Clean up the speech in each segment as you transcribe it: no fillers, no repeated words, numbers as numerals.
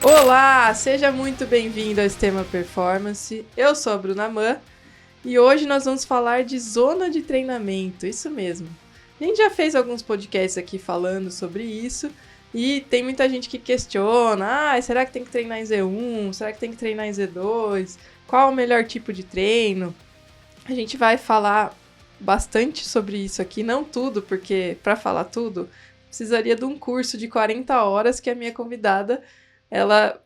Olá, seja muito bem-vindo ao Sistema Performance. Eu sou a Bruna Mann e hoje nós vamos falar de zona de treinamento, isso mesmo. A gente já fez alguns podcasts aqui falando sobre isso e tem muita gente que questiona, será que tem que treinar em Z1? Será que tem que treinar em Z2? Qual o melhor tipo de treino? A gente vai falar bastante sobre isso aqui, não tudo, porque para falar tudo precisaria de um curso de 40 horas que a minha convidada ela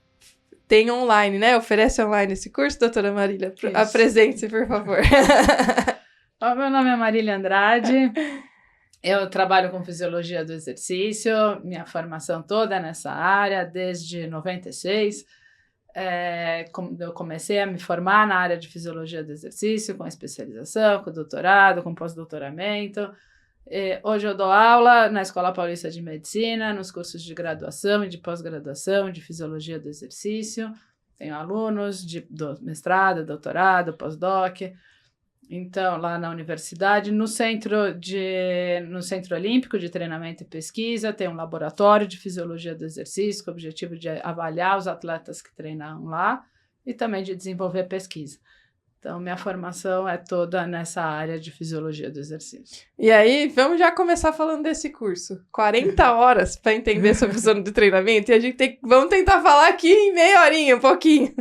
tem online, né? Oferece online esse curso, doutora Marília? Apresente-se, por favor. Meu nome é Marília Andrade, eu trabalho com fisiologia do exercício, minha formação toda é nessa área, desde 96. Eu comecei a me formar na área de fisiologia do exercício, com especialização, com doutorado, com pós-doutoramento. Hoje eu dou aula na Escola Paulista de Medicina, nos cursos de graduação e de pós-graduação de Fisiologia do Exercício. Tenho alunos do mestrado, doutorado, pós-doc. Então, lá na universidade, no Centro Olímpico de Treinamento e Pesquisa, tem um laboratório de Fisiologia do Exercício com o objetivo de avaliar os atletas que treinam lá e também de desenvolver pesquisa. Então, minha formação é toda nessa área de fisiologia do exercício. E aí, vamos já começar falando desse curso. 40 horas para entender sobre zona de treinamento. E a gente vamos tentar falar aqui em meia horinha, um pouquinho.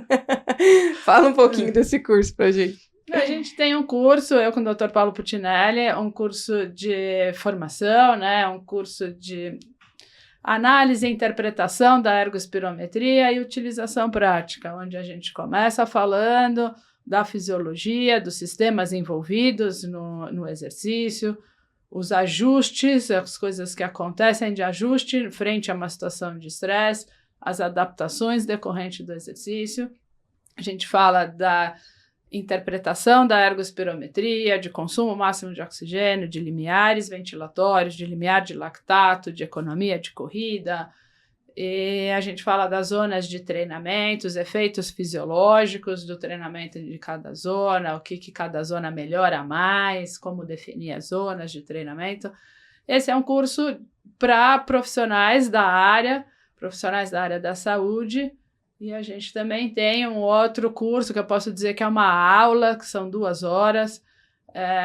Fala um pouquinho desse curso pra gente. A gente tem um curso, eu com o Dr. Paulo Puccinelli, um curso de formação, né? Um curso de análise e interpretação da ergospirometria e utilização prática, onde a gente começa falando da fisiologia, dos sistemas envolvidos no exercício, os ajustes, as coisas que acontecem de ajuste frente a uma situação de estresse, as adaptações decorrentes do exercício. A gente fala da interpretação da ergospirometria, de consumo máximo de oxigênio, de limiares ventilatórios, de limiar de lactato, de economia de corrida. E a gente fala das zonas de treinamento, os efeitos fisiológicos do treinamento de cada zona, o que cada zona melhora mais, como definir as zonas de treinamento. Esse é um curso para profissionais da área da saúde, e a gente também tem um outro curso que eu posso dizer que é uma aula, que são 2 horas,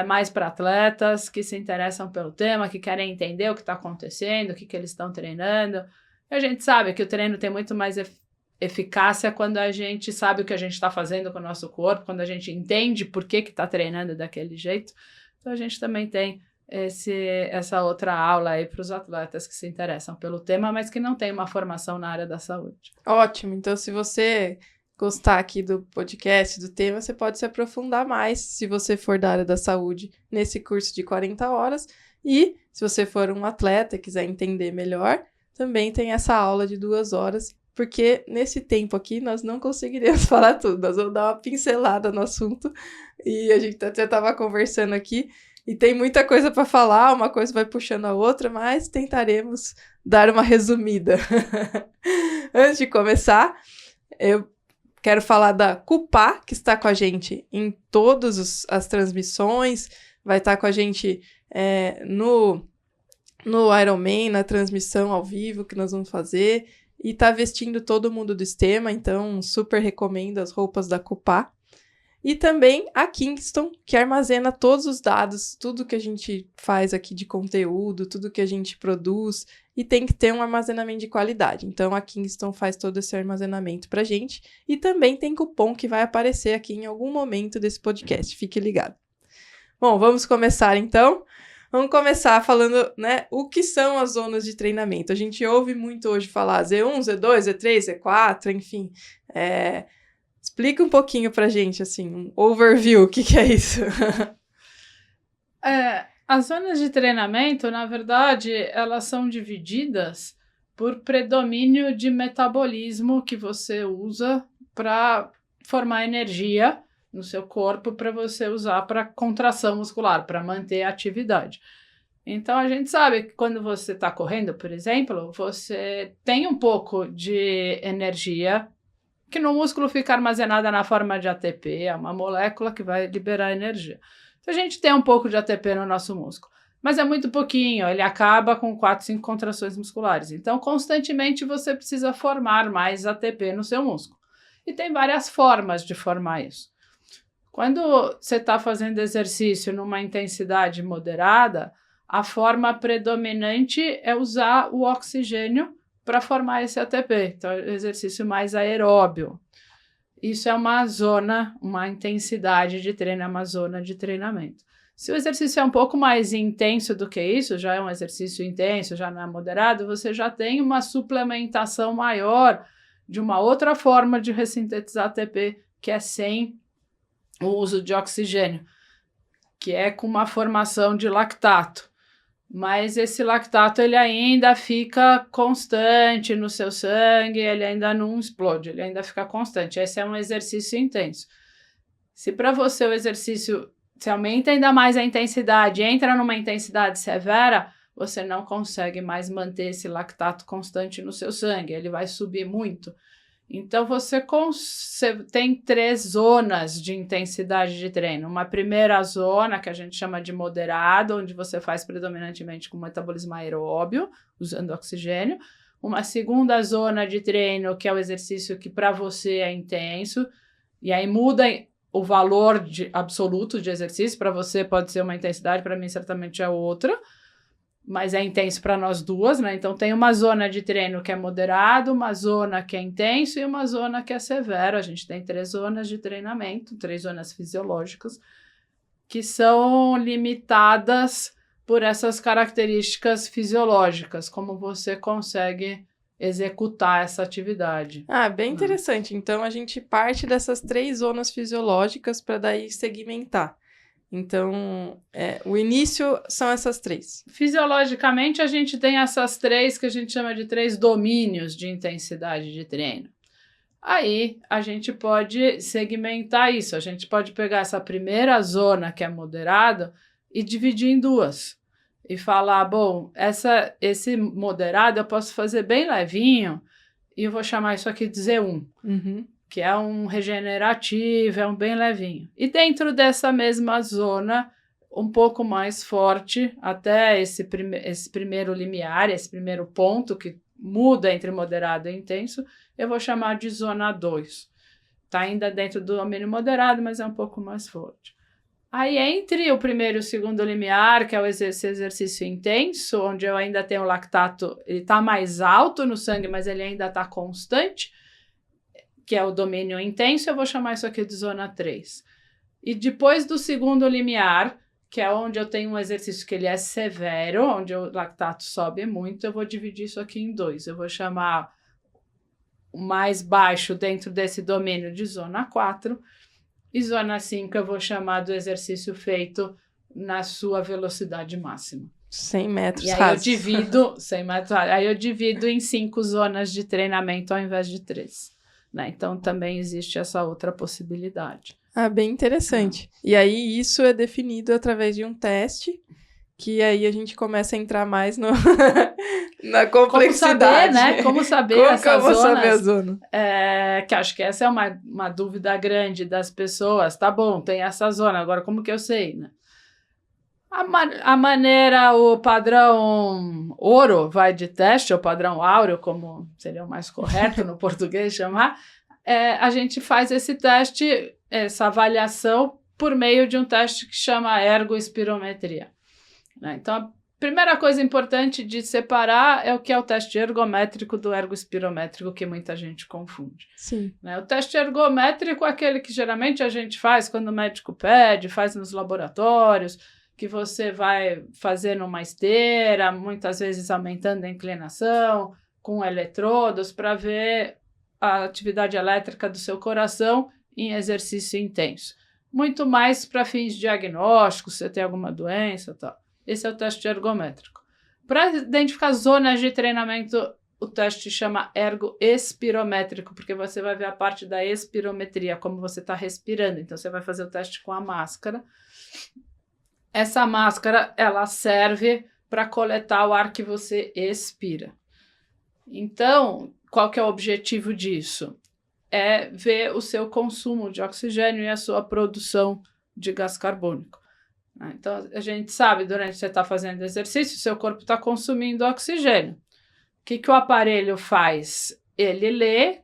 mais para atletas que se interessam pelo tema, que querem entender o que está acontecendo, o que eles estão treinando. A gente sabe que o treino tem muito mais eficácia quando a gente sabe o que a gente está fazendo com o nosso corpo, quando a gente entende por que está treinando daquele jeito. Então, a gente também tem essa outra aula aí para os atletas que se interessam pelo tema, mas que não tem uma formação na área da saúde. Ótimo. Então, se você gostar aqui do podcast, do tema, você pode se aprofundar mais, se você for da área da saúde, nesse curso de 40 horas. E, se você for um atleta e quiser entender melhor, também tem essa aula de 2 horas, porque nesse tempo aqui nós não conseguiremos falar tudo, nós vamos dar uma pincelada no assunto, e a gente até estava conversando aqui, e tem muita coisa para falar, uma coisa vai puxando a outra, mas tentaremos dar uma resumida. Antes de começar, eu quero falar da Cupá, que está com a gente em todas as transmissões, vai estar com a gente no Ironman, na transmissão ao vivo que nós vamos fazer, e tá vestindo todo mundo do Sistema, então super recomendo as roupas da Cupá. E também a Kingston, que armazena todos os dados, tudo que a gente faz aqui de conteúdo, tudo que a gente produz, e tem que ter um armazenamento de qualidade. Então a Kingston faz todo esse armazenamento pra gente, e também tem cupom que vai aparecer aqui em algum momento desse podcast, fique ligado. Bom, vamos começar então. Vamos começar falando, né, o que são as zonas de treinamento. A gente ouve muito hoje falar Z1, Z2, Z3, Z4, enfim. Explica um pouquinho pra gente, assim, um overview, o que é isso? As zonas de treinamento, na verdade, elas são divididas por predomínio de metabolismo que você usa para formar energia no seu corpo para você usar para contração muscular, para manter a atividade. Então, a gente sabe que quando você está correndo, por exemplo, você tem um pouco de energia que no músculo fica armazenada na forma de ATP, é uma molécula que vai liberar energia. Então, a gente tem um pouco de ATP no nosso músculo. mas é muito pouquinho, ele acaba com 4, 5 contrações musculares. Então, constantemente você precisa formar mais ATP no seu músculo. E tem várias formas de formar isso. Quando você está fazendo exercício numa intensidade moderada, a forma predominante é usar o oxigênio para formar esse ATP. Então, é um exercício mais aeróbio. Isso é uma zona, uma intensidade de treino, é uma zona de treinamento. Se o exercício é um pouco mais intenso do que isso, já é um exercício intenso, já não é moderado, você já tem uma suplementação maior de uma outra forma de ressintetizar ATP, que é sem o uso de oxigênio, que é com uma formação de lactato. Mas esse lactato ele ainda fica constante no seu sangue, ele ainda não explode, ele ainda fica constante. Esse é um exercício intenso. Se para você o exercício se aumenta ainda mais a intensidade, entra numa intensidade severa, você não consegue mais manter esse lactato constante no seu sangue, ele vai subir muito. Então, você tem 3 zonas de intensidade de treino. Uma primeira zona, que a gente chama de moderado, onde você faz predominantemente com metabolismo aeróbio, usando oxigênio. Uma segunda zona de treino, que é o exercício que para você é intenso, e aí muda o valor absoluto de exercício. Para você pode ser uma intensidade, para mim certamente é outra. Mas é intenso para nós duas, né? Então tem uma zona de treino que é moderado, uma zona que é intenso e uma zona que é severo. A gente tem 3 zonas de treinamento, 3 zonas fisiológicas, que são limitadas por essas características fisiológicas, como você consegue executar essa atividade. Bem interessante. Então a gente parte dessas 3 zonas fisiológicas para daí segmentar. Então, o início são essas 3. Fisiologicamente, a gente tem essas 3 que a gente chama de 3 domínios de intensidade de treino. Aí, a gente pode segmentar isso. A gente pode pegar essa primeira zona, que é moderada, e dividir em 2. E falar, bom, esse moderado eu posso fazer bem levinho, e eu vou chamar isso aqui de Z1. Uhum. Que é um regenerativo, é um bem levinho. E dentro dessa mesma zona, um pouco mais forte, até esse primeiro limiar, esse primeiro ponto que muda entre moderado e intenso, eu vou chamar de zona 2. Está ainda dentro do domínio moderado, mas é um pouco mais forte. Aí, entre o primeiro e o segundo limiar, que é esse exercício intenso, onde eu ainda tenho o lactato, ele está mais alto no sangue, mas ele ainda está constante, que é o domínio intenso, eu vou chamar isso aqui de zona 3. E depois do segundo limiar, que é onde eu tenho um exercício que ele é severo, onde o lactato sobe muito, eu vou dividir isso aqui em 2. Eu vou chamar o mais baixo dentro desse domínio de zona 4, e zona 5 eu vou chamar do exercício feito na sua velocidade máxima. 100 metros e aí rasos. eu divido 100 metros, aí eu divido em 5 zonas de treinamento ao invés de 3. Né? Então, também existe essa outra possibilidade. Bem interessante. E aí, isso é definido através de um teste, que aí a gente começa a entrar mais na complexidade. Como saber, né? Como saber essas zonas. Saber a zona? Que acho que essa é uma dúvida grande das pessoas. Tá bom, tem essa zona, agora como que eu sei, né? A maneira, o padrão ouro vai de teste, ou padrão áureo, como seria o mais correto no português chamar, a gente faz esse teste, essa avaliação, por meio de um teste que chama ergospirometria. Né? Então, a primeira coisa importante de separar é o que é o teste ergométrico do ergospirométrico, que muita gente confunde. Sim. Né? O teste ergométrico é aquele que geralmente a gente faz quando o médico pede, faz nos laboratórios, que você vai fazer numa esteira, muitas vezes aumentando a inclinação, com eletrodos, para ver a atividade elétrica do seu coração em exercício intenso. Muito mais para fins diagnósticos, se você tem alguma doença e tal. Esse é o teste ergométrico. Para identificar zonas de treinamento, o teste chama ergoespirométrico, porque você vai ver a parte da espirometria, como você está respirando. Então, você vai fazer o teste com a máscara. Essa máscara, ela serve para coletar o ar que você expira. Então, qual que é o objetivo disso? É ver o seu consumo de oxigênio e a sua produção de gás carbônico. Então, a gente sabe, durante que você está fazendo exercício, seu corpo está consumindo oxigênio. O que o aparelho faz? Ele lê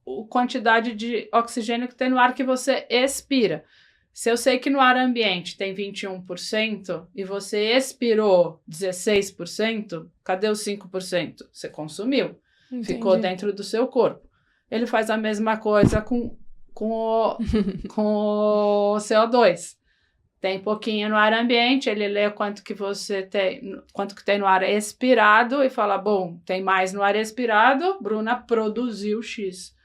a quantidade de oxigênio que tem no ar que você expira. Se eu sei que no ar ambiente tem 21% e você expirou 16%, cadê os 5%? Você consumiu. Entendi. Ficou dentro do seu corpo. Ele faz a mesma coisa com o CO2. Tem pouquinho no ar ambiente, ele lê quanto que tem no ar expirado e fala, bom, tem mais no ar expirado, Bruna produziu X.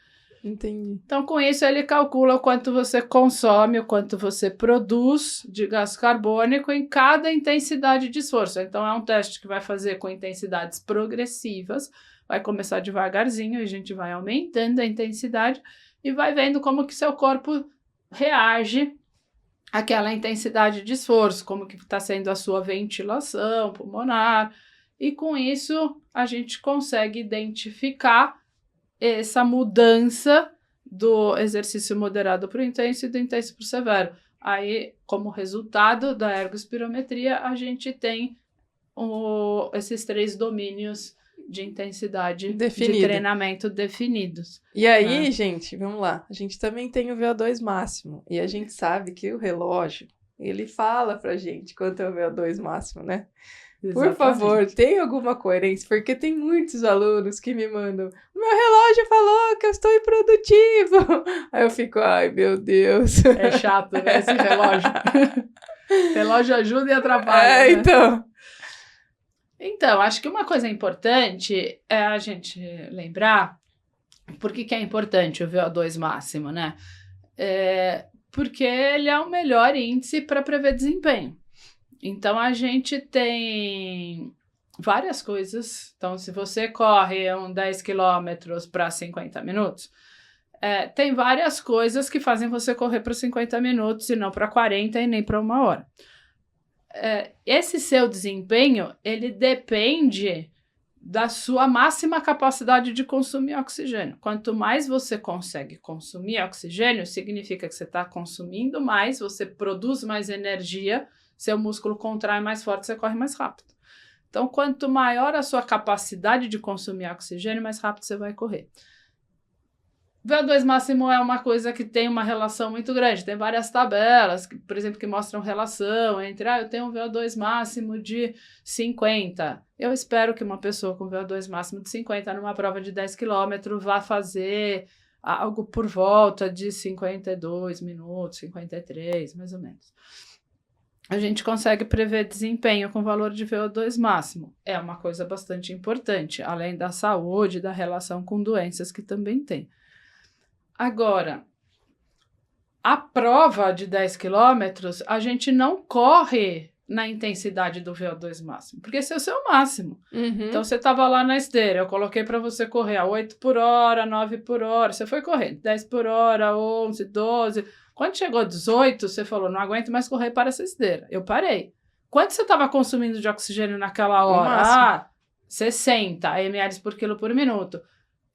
Entendi. Então, com isso, ele calcula o quanto você consome, o quanto você produz de gás carbônico em cada intensidade de esforço. Então, é um teste que vai fazer com intensidades progressivas, vai começar devagarzinho, a gente vai aumentando a intensidade e vai vendo como que seu corpo reage àquela intensidade de esforço, como que está sendo a sua ventilação pulmonar. E com isso, a gente consegue identificar essa mudança do exercício moderado para o intenso e do intenso para o severo. Aí, como resultado da ergospirometria, a gente tem esses 3 domínios de intensidade de treinamento definidos. E aí, gente, vamos lá. A gente também tem o VO2 máximo. E a gente sabe que o relógio, ele fala pra gente quanto é o VO2 máximo, né? Exatamente. Por favor, tem alguma coerência, porque tem muitos alunos que me mandam, meu relógio falou que eu estou improdutivo. Aí eu fico, ai meu Deus. É chato, né, esse relógio. Relógio ajuda e atrapalha. Então, acho que uma coisa importante é a gente lembrar por que é importante o VO2 máximo, né? Porque ele é o melhor índice para prever desempenho. Então, a gente tem várias coisas. Então, se você corre 10 quilômetros para 50 minutos, tem várias coisas que fazem você correr para 50 minutos e não para 40 e nem para 1 hora. Esse seu desempenho, ele depende da sua máxima capacidade de consumir oxigênio. Quanto mais você consegue consumir oxigênio, significa que você está consumindo mais, você produz mais energia, seu músculo contrai mais forte, você corre mais rápido. Então, quanto maior a sua capacidade de consumir oxigênio, mais rápido você vai correr. VO2 máximo é uma coisa que tem uma relação muito grande. Tem várias tabelas, por exemplo, que mostram relação entre, eu tenho um VO2 máximo de 50. Eu espero que uma pessoa com VO2 máximo de 50 numa prova de 10 km vá fazer algo por volta de 52 minutos, 53, mais ou menos. A gente consegue prever desempenho com valor de VO2 máximo. É uma coisa bastante importante, além da saúde, da relação com doenças que também tem. Agora, a prova de 10 quilômetros, a gente não corre na intensidade do VO2 máximo, porque esse é o seu máximo. Uhum. Então, você estava lá na esteira, eu coloquei para você correr a 8 por hora, 9 por hora, você foi correndo 10 por hora, 11, 12... Quando chegou a 18, você falou, não aguento mais correr para essa esteira. Eu parei. Quanto você estava consumindo de oxigênio naquela hora? 60 ml por quilo por minuto.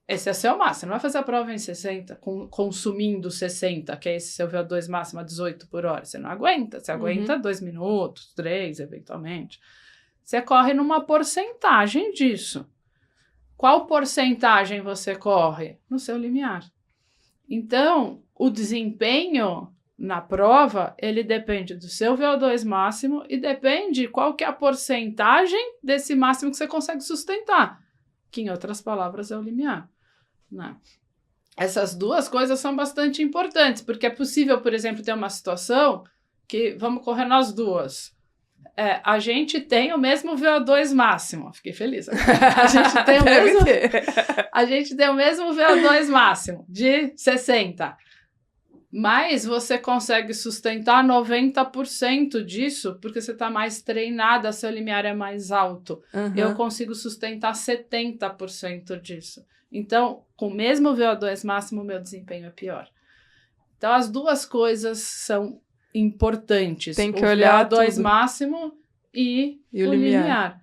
Esse é seu máximo. Você não vai fazer a prova em 60, consumindo 60, que é esse seu VO2 máximo a 18 por hora. Você não aguenta. Você aguenta 2 minutos, 3, eventualmente. Você corre numa porcentagem disso. Qual porcentagem você corre? No seu limiar. Então, o desempenho na prova, ele depende do seu VO2 máximo e depende qual que é a porcentagem desse máximo que você consegue sustentar, que em outras palavras é o limiar. Né? Essas duas coisas são bastante importantes, porque é possível, por exemplo, ter uma situação que vamos correr nós duas. A gente tem o mesmo VO2 máximo. Fiquei feliz. A gente tem o mesmo VO2 máximo de 60. Mas você consegue sustentar 90% disso porque você está mais treinada, seu limiar é mais alto. Uhum. Eu consigo sustentar 70% disso. Então, com o mesmo VO2 máximo, o meu desempenho é pior. Então, as duas coisas são importantes. Tem que olhar o VO2 tudo. máximo e o limiar.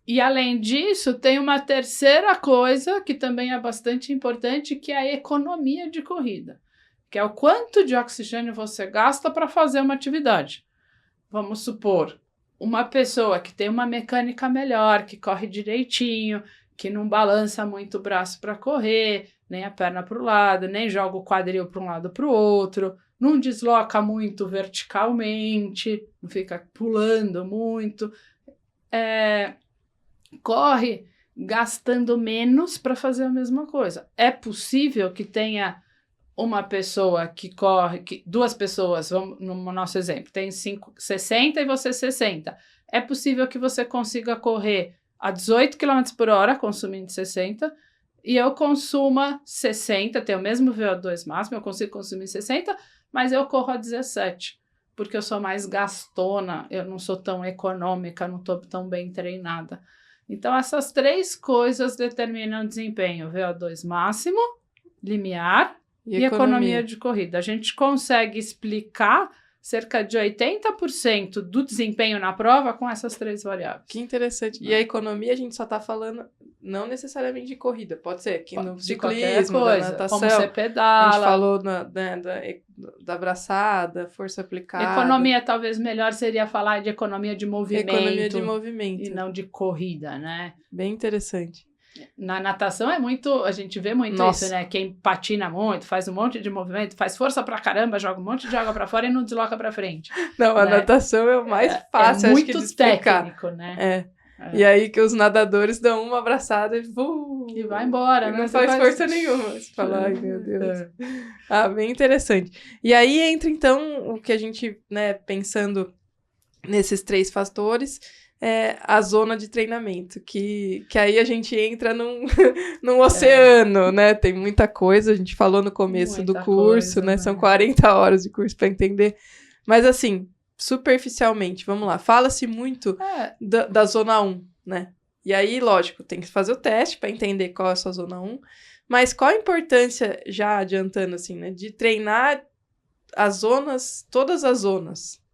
E além disso, tem uma terceira coisa que também é bastante importante, que é a economia de corrida. que é o quanto de oxigênio você gasta para fazer uma atividade. Vamos supor, uma pessoa que tem uma mecânica melhor, que corre direitinho, que não balança muito o braço para correr, nem a perna para o lado, nem joga o quadril para um lado para o outro, não desloca muito verticalmente, não fica pulando muito, corre gastando menos para fazer a mesma coisa. É possível que tenha uma pessoa que corre, duas pessoas, vamos no nosso exemplo, tem 60 e você 60. É possível que você consiga correr a 18 km por hora, consumindo 60, e eu consuma 60, tenho o mesmo VO2 máximo, eu consigo consumir 60, mas eu corro a 17, porque eu sou mais gastona, eu não sou tão econômica, não estou tão bem treinada. Então, essas 3 coisas determinam o desempenho: VO2 máximo, limiar e economia de corrida. A gente consegue explicar cerca de 80% do desempenho na prova com essas 3 variáveis. Que interessante. E a economia a gente só está falando não necessariamente de corrida, pode ser que no ciclismo, coisa, da natação, como você pedala. A gente falou da braçada, força aplicada. Economia talvez melhor seria falar de economia de movimento. Economia de movimento. E não de corrida, né? Bem interessante. Na natação a gente vê muito isso, né? Quem patina muito, faz um monte de movimento, faz força pra caramba, joga um monte de água pra fora e não desloca pra frente. Não, a natação é o mais fácil, acho que de explicar. Técnico, né? E aí que os nadadores dão uma abraçada e vai embora, né? Não faz força nenhuma. Você fala, ai meu Deus. Bem interessante. E aí entra então o que a gente, né, pensando nesses 3 fatores, a zona de treinamento, que aí a gente entra num oceano, né? Tem muita coisa, a gente falou no começo do curso, né? São 40 horas de curso para entender. Mas assim, superficialmente, vamos lá, fala-se muito da zona 1, né? E aí, lógico, tem que fazer o teste para entender qual é a sua zona 1, mas qual a importância, já adiantando assim, né, de treinar as zonas, todas as zonas?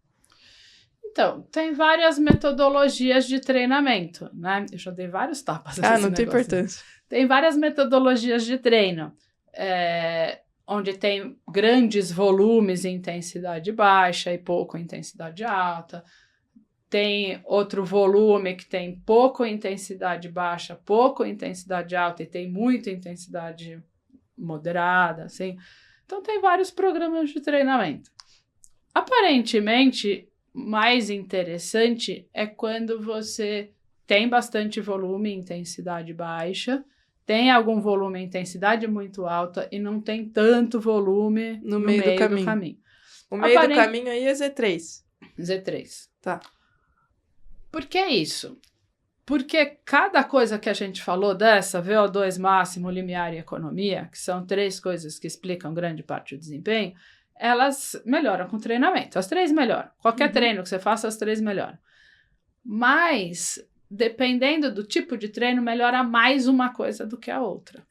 Então, tem várias metodologias de treinamento, né? Eu já dei vários tapas. Não tem importância. Tem várias metodologias de treino, onde tem grandes volumes em intensidade baixa e pouco em intensidade alta. Tem outro volume que tem pouco intensidade baixa, pouco intensidade alta e tem muita intensidade moderada, assim. Então, tem vários programas de treinamento. Aparentemente, mais interessante é quando você tem bastante volume e intensidade baixa, tem algum volume e intensidade muito alta e não tem tanto volume no meio do caminho. O meio do caminho aí é Z3. Z3. Tá. Por que isso? Porque cada coisa que a gente falou dessa, VO2 máximo, limiar e economia, que são 3 coisas que explicam grande parte do desempenho, elas melhoram com treinamento. As 3 melhoram. Qualquer treino que você faça, as 3 melhoram. Mas, dependendo do tipo de treino, melhora mais uma coisa do que a outra.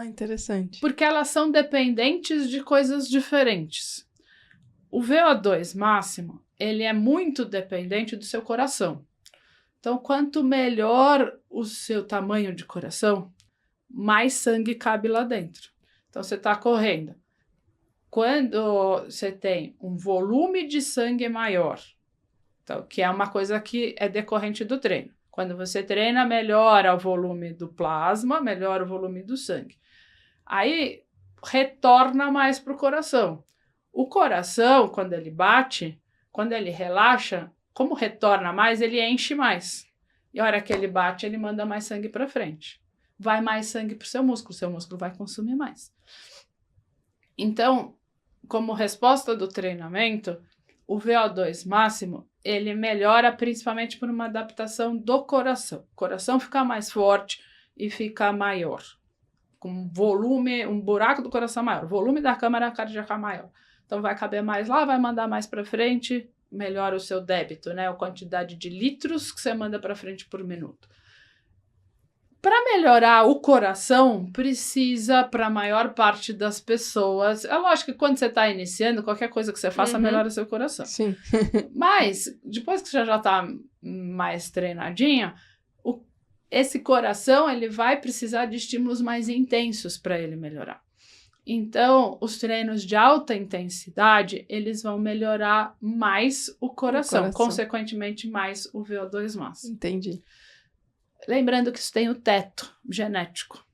Interessante. Porque elas são dependentes de coisas diferentes. O VO2 máximo, ele é muito dependente do seu coração. Então, quanto melhor o seu tamanho de coração, mais sangue cabe lá dentro. Então, você está correndo. Quando você tem um volume de sangue maior, então, que é uma coisa que é decorrente do treino. Quando você treina, melhora o volume do plasma, melhora o volume do sangue. Aí, retorna mais para o coração. O coração, quando ele bate, quando ele relaxa, como retorna mais, ele enche mais. E a hora que ele bate, ele manda mais sangue para frente. Vai mais sangue para o seu músculo vai consumir mais. Então, como resposta do treinamento, o VO2 máximo, ele melhora principalmente por uma adaptação do coração. O coração fica mais forte e fica maior. Com volume, um buraco do coração maior, o volume da câmara cardíaca maior. Então, vai caber mais lá, vai mandar mais para frente, melhora o seu débito, né? A quantidade de litros que você manda para frente por minuto. Para melhorar o coração, precisa, para a maior parte das pessoas... É lógico que quando você está iniciando, qualquer coisa que você faça, melhora o seu coração. Sim. Mas, depois que você já está mais treinadinho, esse coração ele vai precisar de estímulos mais intensos para ele melhorar. Então, os treinos de alta intensidade, eles vão melhorar mais o coração. Consequentemente, mais o VO2 máximo. Entendi. Lembrando que isso tem o teto genético.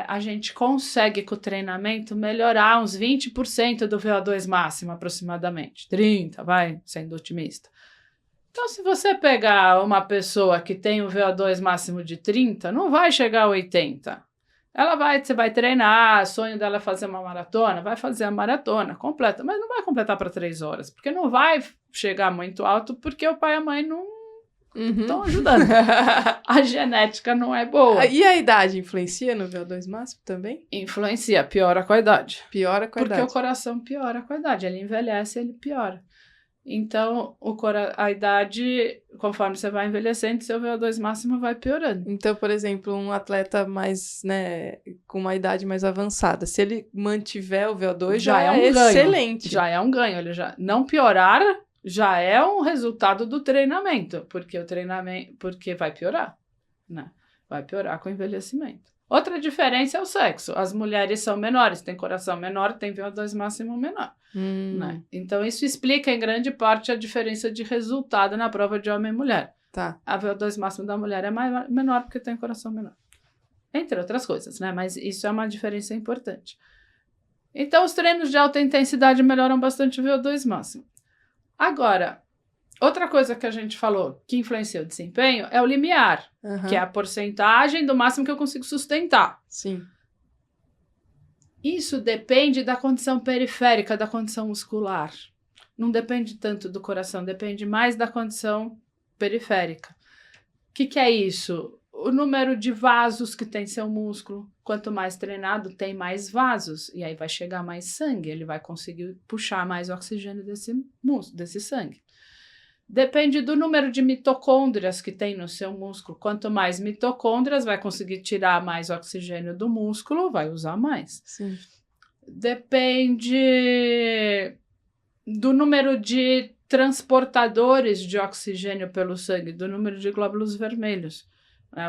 A gente consegue, com o treinamento, melhorar uns 20% do VO2 máximo, aproximadamente. 30%, vai, sendo otimista. Então, se você pegar uma pessoa que tem um VO2 máximo de 30, não vai chegar a 80. Você vai treinar, o sonho dela é fazer uma maratona, vai fazer a maratona completa, mas não vai completar para 3 horas, porque não vai chegar muito alto, porque o pai e a mãe não estão ajudando. A genética não é boa. E a idade influencia no VO2 máximo também? Influencia, piora com a idade. Piora com a idade. Porque o coração piora com a idade, ele envelhece, ele piora. Então, a idade, conforme você vai envelhecendo, seu VO2 máximo vai piorando. Então, por exemplo, um atleta mais, né, com uma idade mais avançada, se ele mantiver o VO2, já é excelente. Já é um ganho. Ele já não piorar, já é um resultado do treinamento, porque vai piorar, né? Vai piorar com o envelhecimento. Outra diferença é o sexo. As mulheres são menores, têm coração menor, têm VO2 máximo menor. Né? Então, isso explica em grande parte a diferença de resultado na prova de homem e mulher. Tá. A VO2 máximo da mulher é menor porque tem coração menor. Entre outras coisas, né? Mas isso é uma diferença importante. Então, os treinos de alta intensidade melhoram bastante o VO2 máximo. Agora, outra coisa que a gente falou que influencia o desempenho é o limiar, que é a porcentagem do máximo que eu consigo sustentar. Sim. Isso depende da condição periférica, da condição muscular. Não depende tanto do coração, depende mais da condição periférica. O que é isso? O número de vasos que tem seu músculo. Quanto mais treinado, tem mais vasos. E aí vai chegar mais sangue, ele vai conseguir puxar mais oxigênio desse sangue. Depende do número de mitocôndrias que tem no seu músculo. Quanto mais mitocôndrias, vai conseguir tirar mais oxigênio do músculo, vai usar mais. Sim. Depende do número de transportadores de oxigênio pelo sangue, do número de glóbulos vermelhos.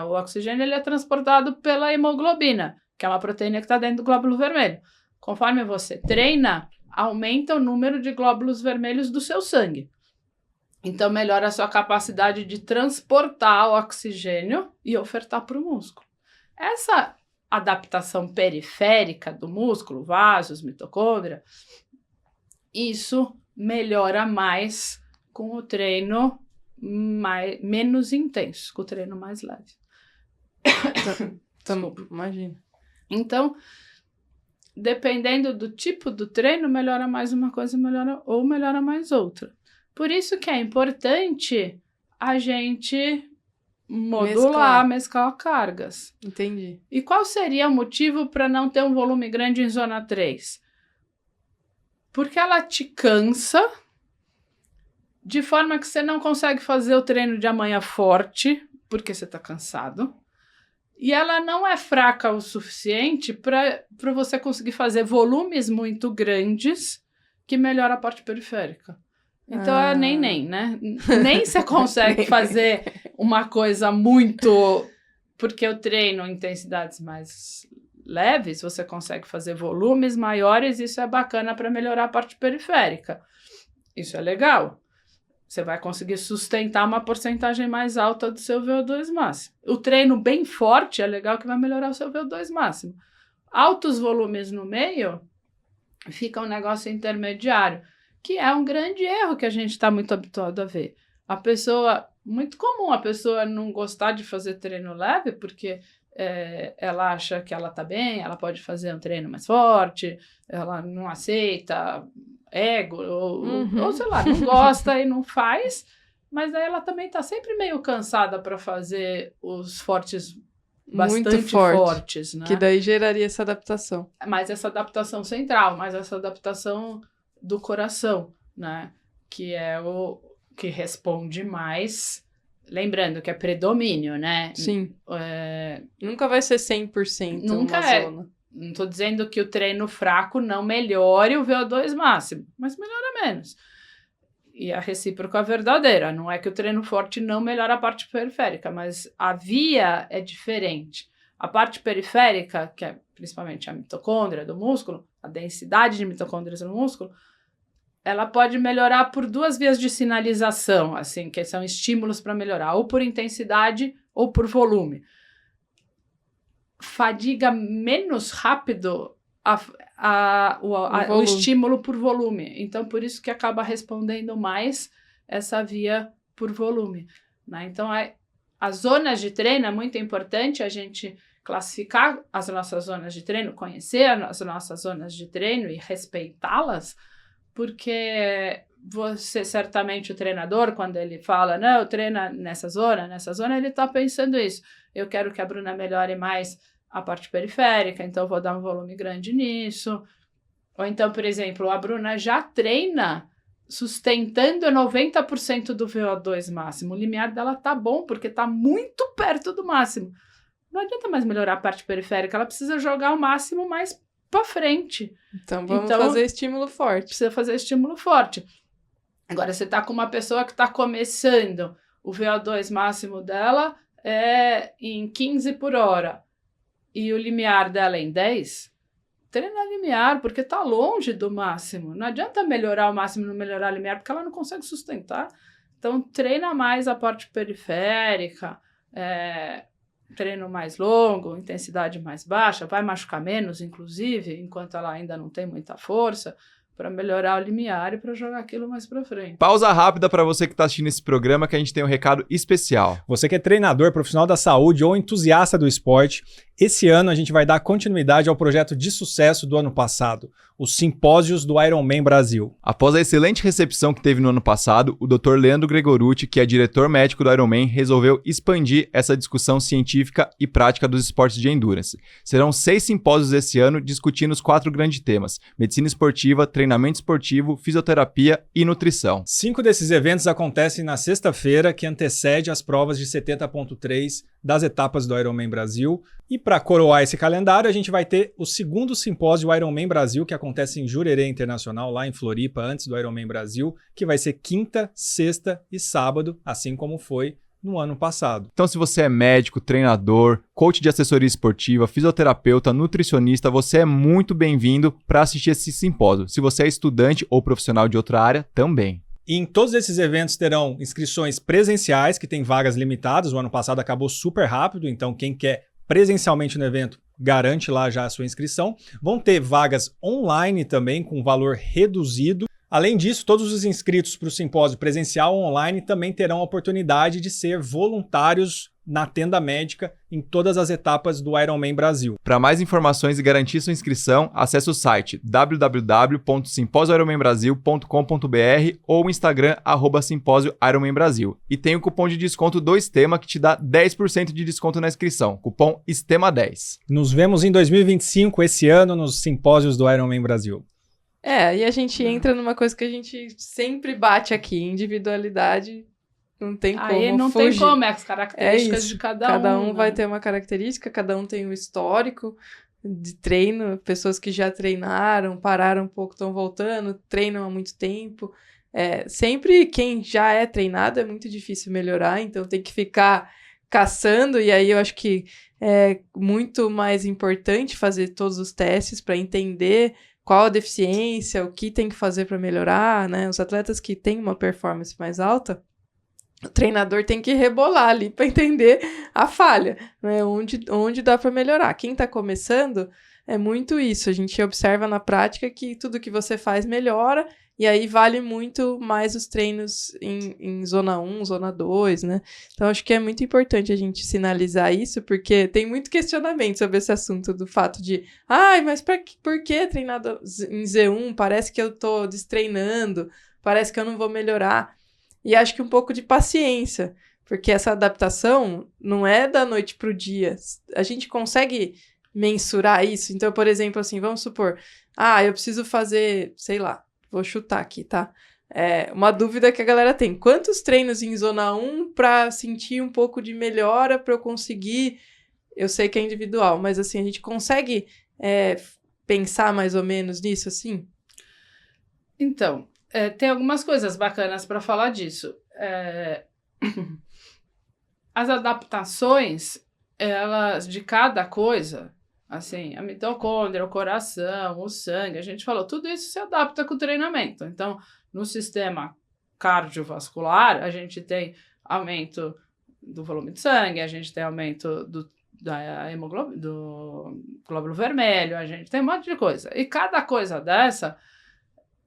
O oxigênio ele é transportado pela hemoglobina, que é uma proteína que está dentro do glóbulo vermelho. Conforme você treina, aumenta o número de glóbulos vermelhos do seu sangue. Então, melhora a sua capacidade de transportar o oxigênio e ofertar para o músculo. Essa adaptação periférica do músculo, vasos, mitocôndria, isso melhora mais com o treino menos intenso, com o treino mais leve. Imagina. Então, dependendo do tipo do treino, melhora mais uma coisa, melhora mais outra. Por isso que é importante a gente modular, mesclar cargas. Entendi. E qual seria o motivo para não ter um volume grande em zona 3? Porque ela te cansa, de forma que você não consegue fazer o treino de amanhã forte, porque você está cansado. E ela não é fraca o suficiente para você conseguir fazer volumes muito grandes que melhoram a parte periférica. Então é nem, né? Nem você consegue fazer uma coisa muito... Porque eu treino intensidades mais leves, você consegue fazer volumes maiores, isso é bacana para melhorar a parte periférica. Isso é legal. Você vai conseguir sustentar uma porcentagem mais alta do seu VO2 máximo. O treino bem forte é legal que vai melhorar o seu VO2 máximo. Altos volumes no meio, fica um negócio intermediário, que é um grande erro que a gente está muito habituado a ver. Muito comum a pessoa não gostar de fazer treino leve, porque ela acha que ela está bem, ela pode fazer um treino mais forte, ela não aceita ego, ou sei lá, não gosta e não faz, mas daí ela também está sempre meio cansada para fazer os fortes bastante muito fortes, né? Que daí geraria essa adaptação. Mais essa adaptação central, mais essa adaptação do coração, né? Que é o que responde mais, lembrando que é predomínio, né? Sim. Nunca vai ser 100% nunca uma zona. Não estou dizendo que o treino fraco não melhore o VO2 máximo, mas melhora menos. E a recíproca é verdadeira. Não é que o treino forte não melhora a parte periférica, mas a via é diferente. A parte periférica, que é principalmente a mitocôndria do músculo, a densidade de mitocôndrias no músculo, ela pode melhorar por 2 vias de sinalização, assim, que são estímulos para melhorar, ou por intensidade ou por volume. Fadiga menos rápido o estímulo por volume. Então, por isso que acaba respondendo mais essa via por volume, né? Então, as zonas de treino é muito importante a gente classificar as nossas zonas de treino, conhecer as nossas zonas de treino e respeitá-las, porque você, certamente, o treinador, quando ele fala, não, eu treino nessa zona, ele está pensando isso. Eu quero que a Bruna melhore mais a parte periférica, então eu vou dar um volume grande nisso. Ou então, por exemplo, a Bruna já treina sustentando 90% do VO2 máximo. O limiar dela tá bom, porque tá muito perto do máximo. Não adianta mais melhorar a parte periférica, ela precisa jogar o máximo mais para frente. Então, vamos fazer estímulo forte. Precisa fazer estímulo forte. Agora, você tá com uma pessoa que está começando, o VO2 máximo dela é em 15 por hora, e o limiar dela é em 10, treina limiar, porque tá longe do máximo. Não adianta melhorar o máximo e não melhorar o limiar, porque ela não consegue sustentar. Então, treina mais a parte periférica, treino mais longo, intensidade mais baixa, vai machucar menos, inclusive, enquanto ela ainda não tem muita força, para melhorar o limiar e para jogar aquilo mais para frente. Pausa rápida para você que está assistindo esse programa, que a gente tem um recado especial. Você que é treinador, profissional da saúde ou entusiasta do esporte, esse ano a gente vai dar continuidade ao projeto de sucesso do ano passado, os simpósios do Ironman Brasil. Após a excelente recepção que teve no ano passado, o Dr. Leandro Gregorucci, que é diretor médico do Ironman, resolveu expandir essa discussão científica e prática dos esportes de endurance. Serão 6 simpósios esse ano discutindo os 4 grandes temas: medicina esportiva, treinamento esportivo, fisioterapia e nutrição. 5 desses eventos acontecem na sexta-feira, que antecede as provas de 70.3 das etapas do Ironman Brasil. E para coroar esse calendário, a gente vai ter o segundo simpósio Ironman Brasil, que acontece em Jurerê Internacional, lá em Floripa, antes do Ironman Brasil, que vai ser quinta, sexta e sábado, assim como foi no ano passado. Então, se você é médico, treinador, coach de assessoria esportiva, fisioterapeuta, nutricionista, você é muito bem-vindo para assistir esse simpósio. Se você é estudante ou profissional de outra área, também. E em todos esses eventos terão inscrições presenciais, que tem vagas limitadas. O ano passado acabou super rápido, então quem quer presencialmente no evento garante lá já a sua inscrição. Vão ter vagas online também, com valor reduzido. Além disso, todos os inscritos para o simpósio presencial ou online também terão a oportunidade de ser voluntários na tenda médica em todas as etapas do Ironman Brasil. Para mais informações e garantir sua inscrição, acesse o site www.simposioironmanbrasil.com.br ou o Instagram @simpósioironmanbrasil. E tem o cupom de desconto do Estema que te dá 10% de desconto na inscrição. Cupom ESTEMA10. Nos vemos em 2025, esse ano, nos simpósios do Ironman Brasil. E a gente entra numa coisa que a gente sempre bate aqui, individualidade, não tem como Aí não fugir. tem como, as características de cada um. Cada um né? vai ter uma característica, cada um tem um histórico de treino, pessoas que já treinaram, pararam um pouco, estão voltando, treinam há muito tempo. Sempre quem já é treinado é muito difícil melhorar, então tem que ficar caçando, e aí eu acho que é muito mais importante fazer todos os testes para entender qual a deficiência, o que tem que fazer para melhorar, né? Os atletas que têm uma performance mais alta, o treinador tem que rebolar ali para entender a falha, né? Onde dá para melhorar. Quem está começando é muito isso. A gente observa na prática que tudo que você faz melhora, e aí vale muito mais os treinos em zona 1, zona 2, né? Então, acho que é muito importante a gente sinalizar isso, porque tem muito questionamento sobre esse assunto do fato de mas por que treinar em Z1? Parece que eu tô destreinando, parece que eu não vou melhorar. E acho que um pouco de paciência, porque essa adaptação não é da noite pro dia. A gente consegue mensurar isso. Então, por exemplo, assim, vamos supor, eu preciso fazer, sei lá, vou chutar aqui, tá? Uma dúvida que a galera tem. Quantos treinos em zona 1 para sentir um pouco de melhora, para eu conseguir... Eu sei que é individual, mas assim, a gente consegue pensar mais ou menos nisso, assim? Então, tem algumas coisas bacanas para falar disso. As adaptações, elas, de cada coisa, assim, a mitocôndria, o coração, o sangue, a gente falou, tudo isso se adapta com o treinamento. Então, no sistema cardiovascular, a gente tem aumento do volume de sangue, a gente tem aumento do glóbulo vermelho, a gente tem um monte de coisa. E cada coisa dessa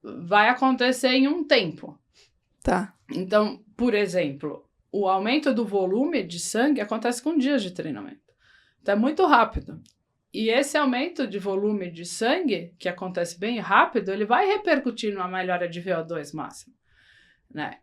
vai acontecer em um tempo. Tá. Então, por exemplo, o aumento do volume de sangue acontece com dias de treinamento. Então, é muito rápido. E esse aumento de volume de sangue, que acontece bem rápido, ele vai repercutir numa melhora de VO2 máximo, né?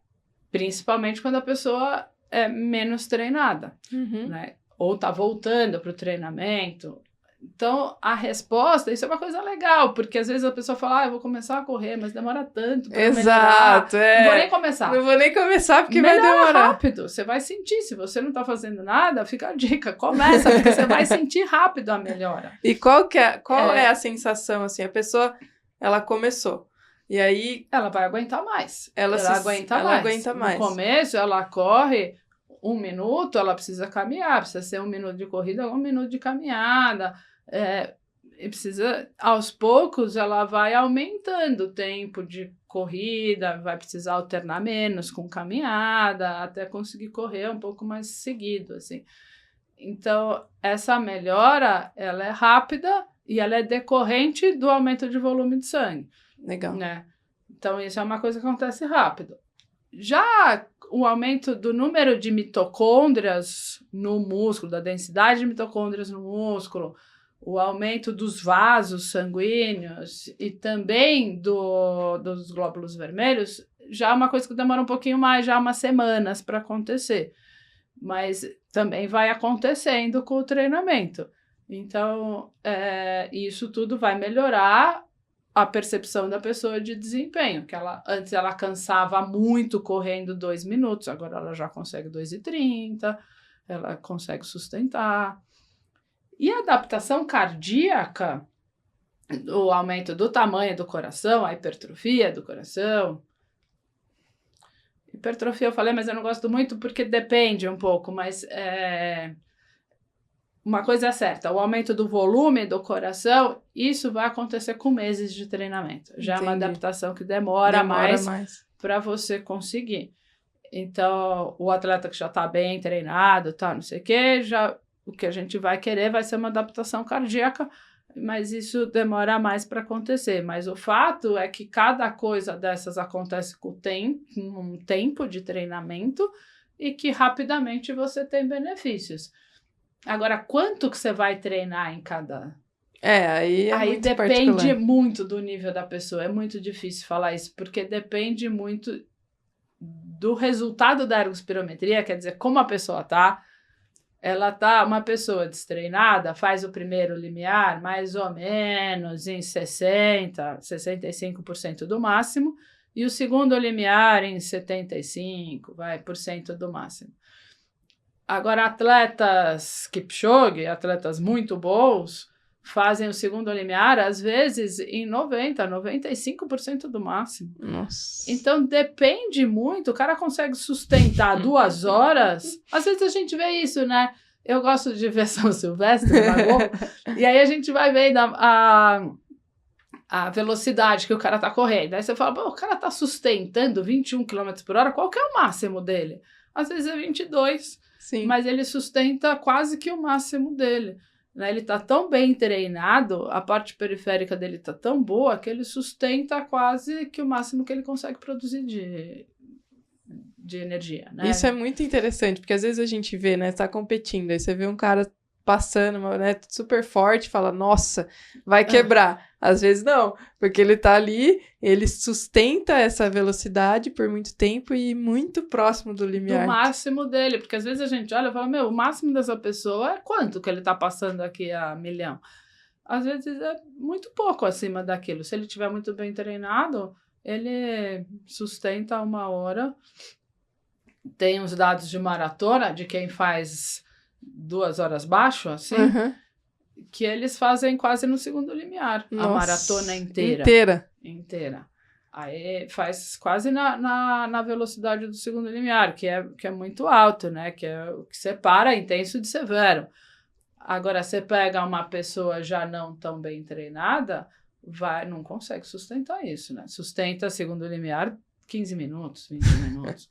Principalmente quando a pessoa é menos treinada, né? Ou tá voltando para o treinamento. Então, a resposta, isso é uma coisa legal, porque às vezes a pessoa fala, eu vou começar a correr, mas demora tanto para melhorar. Exato, Não vou nem começar. Não vou nem começar, porque Melhora vai demorar. rápido, você vai sentir. Se você não tá fazendo nada, fica a dica, começa, porque você vai sentir rápido a melhora. E qual é a sensação, assim? A pessoa, ela começou. E aí... Ela vai aguentar mais. Ela aguenta mais. No começo, ela corre 1 minuto, ela precisa caminhar. Precisa ser 1 minuto de corrida, 1 minuto de caminhada. E precisa, aos poucos, ela vai aumentando o tempo de corrida, vai precisar alternar menos com caminhada, até conseguir correr um pouco mais seguido, assim. Então, essa melhora, ela é rápida e ela é decorrente do aumento de volume de sangue. Legal. Né? Então, isso é uma coisa que acontece rápido. Já o aumento do número de mitocôndrias no músculo, da densidade de mitocôndrias no músculo, o aumento dos vasos sanguíneos e também dos glóbulos vermelhos, já é uma coisa que demora um pouquinho mais, já umas semanas para acontecer. Mas também vai acontecendo com o treinamento. Então, isso tudo vai melhorar a percepção da pessoa de desempenho, que antes ela cansava muito correndo 2 minutos, agora ela já consegue 2,30, ela consegue sustentar. E a adaptação cardíaca, o aumento do tamanho do coração, a hipertrofia do coração. Hipertrofia eu falei, mas eu não gosto muito porque depende um pouco, mas uma coisa é certa, o aumento do volume do coração, isso vai acontecer com meses de treinamento. Já é uma adaptação que demora mais para você conseguir. Então, o atleta que já está bem treinado, tá, não sei o quê, o que a gente vai querer vai ser uma adaptação cardíaca, mas isso demora mais para acontecer. Mas o fato é que cada coisa dessas acontece com um tempo de treinamento e que rapidamente você tem benefícios. Agora, quanto que você vai treinar em cada... Aí muito depende particular. muito do nível da pessoa. É muito difícil falar isso, porque depende muito do resultado da ergospirometria, quer dizer, como a pessoa tá. Ela tá, uma pessoa destreinada, faz o primeiro limiar mais ou menos em 65% do máximo, e o segundo limiar em 75% do máximo. Agora, atletas Kipchoge, atletas muito bons, fazem o segundo limiar, às vezes, em 95% do máximo. Nossa. Então, depende muito. O cara consegue sustentar 2 horas. Às vezes a gente vê isso, né? Eu gosto de ver São Silvestre, e aí a gente vai vendo a velocidade que o cara tá correndo. Aí você fala, o cara tá sustentando 21 km por hora, qual que é o máximo dele? Às vezes é 22. Sim. Mas ele sustenta quase que o máximo dele. Né? Ele está tão bem treinado, a parte periférica dele está tão boa, que ele sustenta quase que o máximo que ele consegue produzir de energia. Né? Isso é muito interessante, porque às vezes a gente vê, né, tá competindo, aí você vê um cara passando, né, super forte, fala, nossa, vai quebrar. Às vezes não, porque ele tá ali, ele sustenta essa velocidade por muito tempo e muito próximo do limiar. Do máximo dele, porque às vezes a gente olha e fala, o máximo dessa pessoa é quanto que ele tá passando aqui a 1.000.000? Às vezes é muito pouco acima daquilo. Se ele estiver muito bem treinado, ele sustenta 1 hora. Tem os dados de maratona, de quem faz 2 horas baixo, assim, que eles fazem quase no segundo limiar. Nossa, a maratona inteira. Aí faz quase na velocidade do segundo limiar, que é muito alto, né? Que é o que separa intenso de severo. Agora, você pega uma pessoa já não tão bem treinada, não consegue sustentar isso, né? Sustenta, segundo o limiar, 15 minutos, 20 minutos.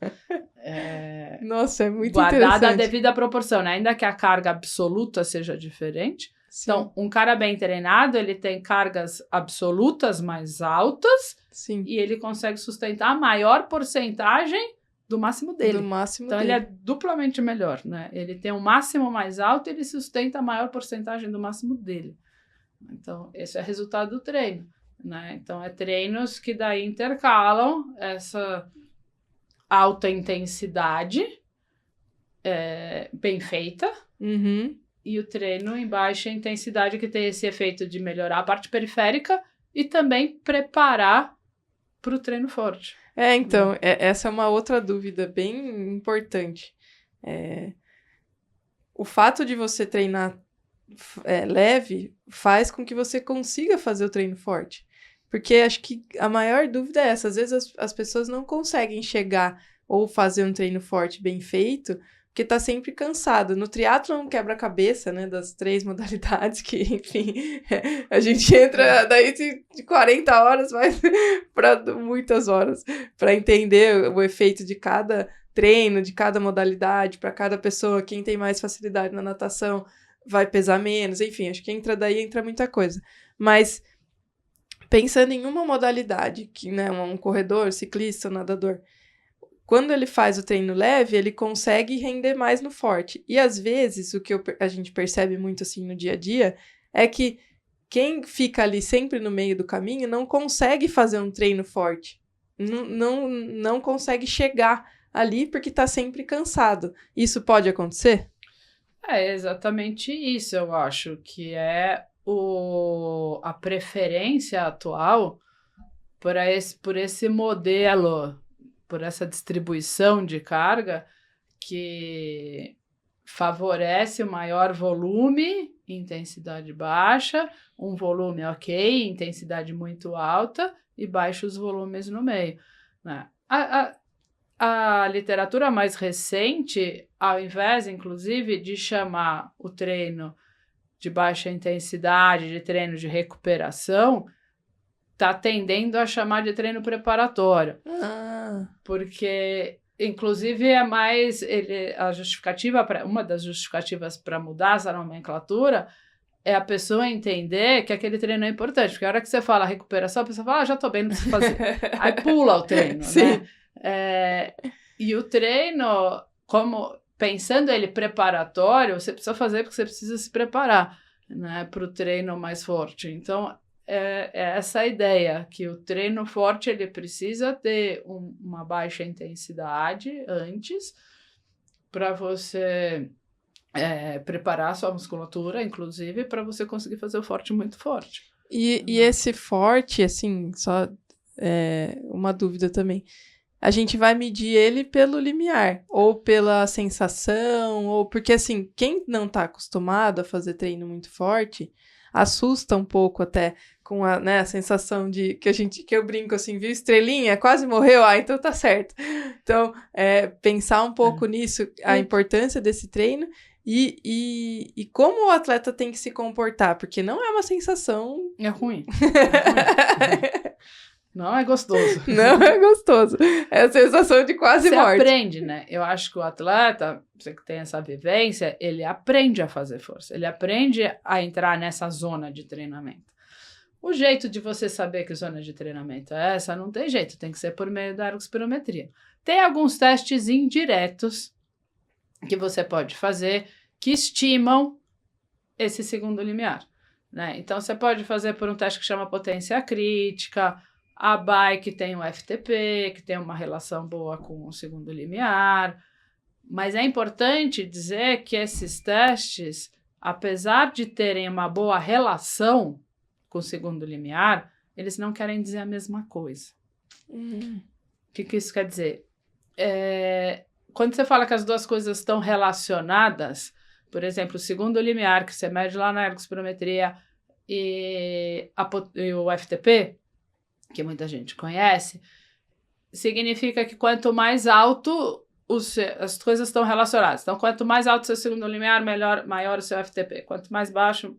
Nossa, é muito Guardada a interessante. devida proporção, né? Ainda que a carga absoluta seja diferente. Sim, Então, um cara bem treinado, ele tem cargas absolutas mais altas sim, e ele consegue sustentar a maior porcentagem do máximo dele. do máximo Então, dele. ele é duplamente melhor, né? Ele tem um máximo mais alto e ele sustenta a maior porcentagem do máximo dele. Então, esse é o resultado do treino, né? Então, é treinos que daí intercalam essa alta intensidade bem feita Uhum. e o treino em baixa intensidade que tem esse efeito de melhorar a parte periférica e também preparar para o treino forte. Então, essa é uma outra dúvida bem importante. O fato de você treinar leve faz com que você consiga fazer o treino forte. Porque acho que a maior dúvida é essa. Às vezes as pessoas não conseguem chegar ou fazer um treino forte bem feito, porque tá sempre cansado. No triatlon quebra-cabeça, né, das 3 modalidades, que, enfim, a gente entra daí de 40 horas, mas para muitas horas, para entender o efeito de cada treino, de cada modalidade, para cada pessoa. Quem tem mais facilidade na natação vai pesar menos, enfim, acho que entra muita coisa. Mas pensando em uma modalidade, que, né, um corredor, ciclista, um nadador, quando ele faz o treino leve, ele consegue render mais no forte. E às vezes, o que a gente percebe muito assim no dia a dia, é que quem fica ali sempre no meio do caminho não consegue fazer um treino forte. Não consegue chegar ali porque está sempre cansado. Isso pode acontecer? É exatamente isso, eu acho, que é a preferência atual por esse modelo, por essa distribuição de carga que favorece o maior volume, intensidade baixa, um volume ok, intensidade muito alta e baixos volumes no meio, né? A literatura mais recente, ao invés, inclusive, de chamar o treino de baixa intensidade, de treino de recuperação, está tendendo a chamar de treino preparatório. Porque, inclusive, é mais... uma das justificativas para mudar essa nomenclatura é a pessoa entender que aquele treino é importante. Porque a hora que você fala recuperação, a pessoa fala, já estou bem, não preciso fazer. Aí pula o treino, Sim. né? E o treino, como pensando ele preparatório, você precisa fazer porque você precisa se preparar, né, para o treino mais forte. Então, é essa a ideia, que o treino forte ele precisa ter uma baixa intensidade antes para você preparar a sua musculatura, inclusive, para você conseguir fazer o forte muito forte. E esse forte, assim, só uma dúvida também. A gente vai medir ele pelo limiar, ou pela sensação, ou porque, assim, quem não tá acostumado a fazer treino muito forte, assusta um pouco até com a sensação de que eu brinco assim, viu, estrelinha, quase morreu, então tá certo. Então, pensar um pouco nisso, a importância desse treino e como o atleta tem que se comportar, porque não é uma sensação... É ruim. Não é gostoso. Não é gostoso. É a sensação de quase morte. Você aprende, né? Eu acho que o atleta, você que tem essa vivência, ele aprende a fazer força. Ele aprende a entrar nessa zona de treinamento. O jeito de você saber que zona de treinamento é essa, não tem jeito. Tem que ser por meio da ergospirometria. Tem alguns testes indiretos que você pode fazer que estimam esse segundo limiar, né? Então, você pode fazer por um teste que chama potência crítica. A bike tem o FTP, que tem uma relação boa com o segundo limiar. Mas é importante dizer que esses testes, apesar de terem uma boa relação com o segundo limiar, eles não querem dizer a mesma coisa. O que isso quer dizer? Quando você fala que as duas coisas estão relacionadas, por exemplo, o segundo limiar, que você mede lá na ergospirometria, e o FTP, que muita gente conhece, significa que quanto mais alto as coisas estão relacionadas. Então, quanto mais alto o seu segundo limiar, maior o seu FTP. Quanto mais baixo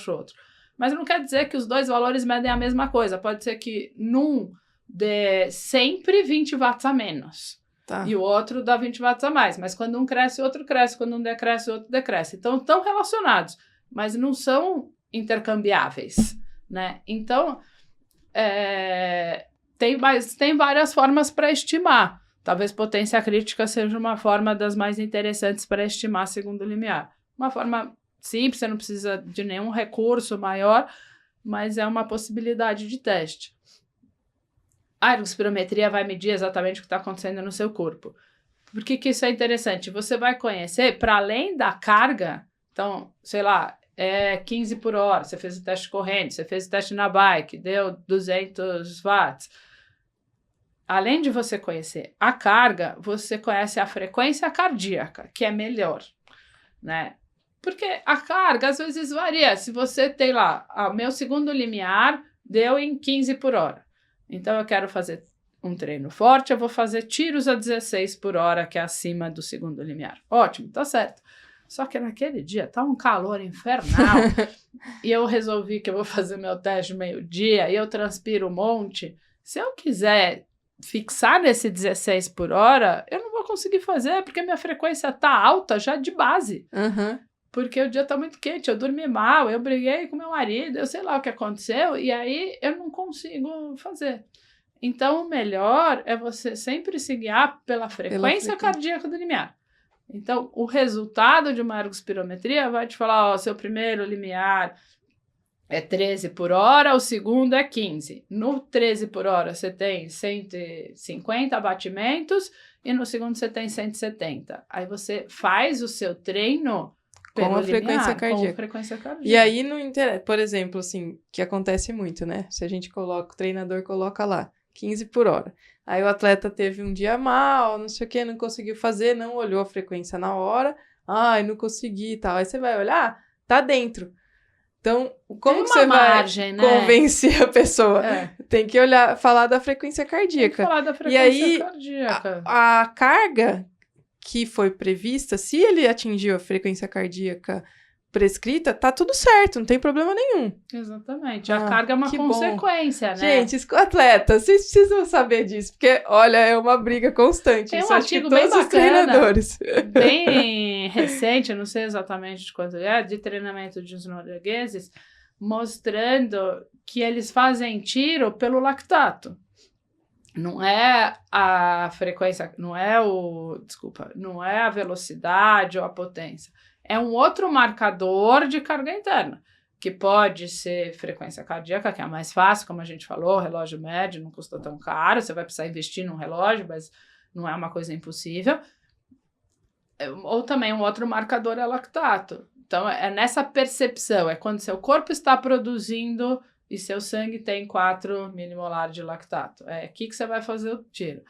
o outro. Mas não quer dizer que os dois valores medem a mesma coisa. Pode ser que num dê sempre 20 watts a menos. Tá. E o outro dá 20 watts a mais. Mas quando um cresce, o outro cresce. Quando um decresce, o outro decresce. Então, estão relacionados, mas não são intercambiáveis, né? Então, tem várias formas para estimar. Talvez potência crítica seja uma forma das mais interessantes para estimar segundo limiar. Uma forma simples, você não precisa de nenhum recurso maior, mas é uma possibilidade de teste. A ergospirometria vai medir exatamente o que está acontecendo no seu corpo. Por que isso é interessante? Você vai conhecer, para além da carga, então, sei lá, 15 por hora, você fez o teste correndo, você fez o teste na bike, deu 200 watts. Além de você conhecer a carga, você conhece a frequência cardíaca, que é melhor, né? Porque a carga, às vezes, varia. Se você tem lá, o meu segundo limiar deu em 15 por hora. Então, eu quero fazer um treino forte, eu vou fazer tiros a 16 por hora, que é acima do segundo limiar. Ótimo, tá certo. Só que naquele dia tá um calor infernal e eu resolvi que eu vou fazer meu teste meio-dia e eu transpiro um monte. Se eu quiser fixar nesse 16 por hora, eu não vou conseguir fazer, porque minha frequência tá alta já de base. Uhum. Porque o dia tá muito quente, eu dormi mal, eu briguei com meu marido, eu sei lá o que aconteceu, e aí eu não consigo fazer. Então, o melhor é você sempre se guiar pela frequência cardíaca do limiar. Então, o resultado de uma ergospirometria vai te falar, ó, seu primeiro limiar é 13 por hora, o segundo é 15. No 13 por hora, você tem 150 batimentos e no segundo você tem 170. Aí você faz o seu treino com a frequência cardíaca. Com a frequência cardíaca. E aí, não interessa. Por exemplo, assim, que acontece muito, né? Se a gente coloca, o treinador coloca lá, 15 por hora. Aí o atleta teve um dia mal, não sei o que, não conseguiu fazer, não olhou a frequência na hora. Ai, não consegui e tal. Aí você vai olhar, tá dentro. Então, como que você margem, vai convencer a pessoa? Tem que olhar, falar da frequência cardíaca. Tem que falar da frequência cardíaca. A carga que foi prevista, se ele atingiu a frequência cardíaca prescrita, tá tudo certo, não tem problema nenhum. Exatamente. A carga é uma consequência, né? Gente, atletas, vocês precisam saber disso, porque, olha, é uma briga constante. Tem isso um acho que artigo todos bem os treinadores. Bem recente, eu não sei exatamente de quanto de treinamento de os noruegueses, mostrando que eles fazem tiro pelo lactato. Não é a frequência, não é a velocidade ou a potência. É um outro marcador de carga interna, que pode ser frequência cardíaca, que é a mais fácil, como a gente falou, relógio médio, não custa tão caro, você vai precisar investir num relógio, mas não é uma coisa impossível. Ou também um outro marcador é lactato. Então, é nessa percepção, é quando seu corpo está produzindo e seu sangue tem 4 milimolar de lactato. É aqui que você vai fazer o tiro.